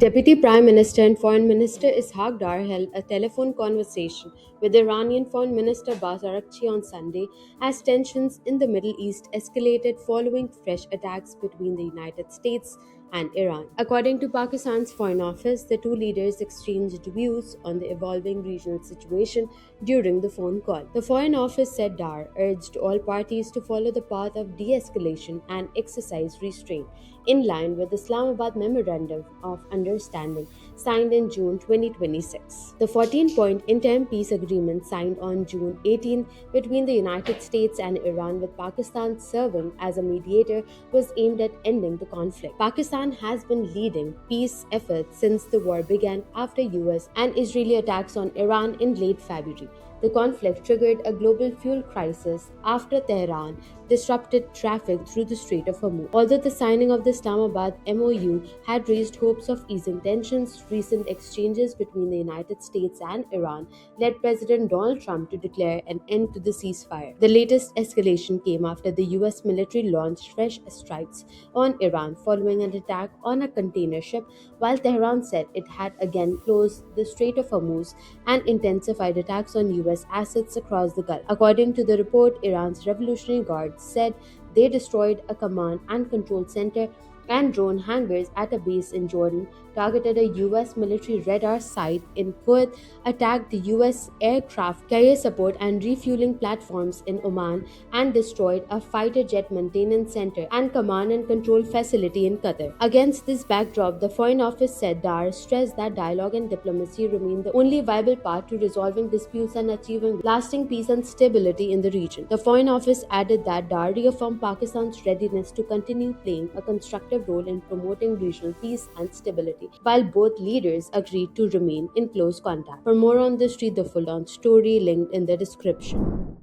Deputy Prime Minister and Foreign Minister Ishaq Dar held a telephone conversation with Iranian Foreign Minister Abbas Araghchi on Sunday as tensions in the Middle East escalated following fresh attacks between the United States and Iran. According to Pakistan's Foreign Office, the two leaders exchanged views on the evolving regional situation during the phone call. The Foreign Office said Dar urged all parties to follow the path of de escalation and exercise restraint in line with the Islamabad Memorandum of Understanding signed in June 2026. The 14-point interim peace agreement signed on June 18 between the United States and Iran, with Pakistan serving as a mediator, was aimed at ending the conflict. Pakistan has been leading peace efforts since the war began after US and Israeli attacks on Iran in late February. The conflict triggered a global fuel crisis after Tehran disrupted traffic through the Strait of Hormuz. Although the signing of the Islamabad MOU had raised hopes of easing tensions, recent exchanges between the United States and Iran led President Donald Trump to declare an end to the ceasefire. The latest escalation came after the US military launched fresh strikes on Iran following an attack on a container ship, while Tehran said it had again closed the Strait of Hormuz and intensified attacks on US assets across the Gulf. According to the report, Iran's Revolutionary Guards said they destroyed a command and control center and drone hangars at a base in Jordan, targeted a US military radar site in Kuwait, attacked the US aircraft carrier support and refueling platforms in Oman, and destroyed a fighter jet maintenance center and command and control facility in Qatar. Against this backdrop, the Foreign Office said Dar stressed that dialogue and diplomacy remain the only viable path to resolving disputes and achieving lasting peace and stability in the region. The Foreign Office added that Dar reaffirmed Pakistan's readiness to continue playing a constructive role in promoting regional peace and stability, while both leaders agreed to remain in close contact. For more on this, read the full-on story linked in the description.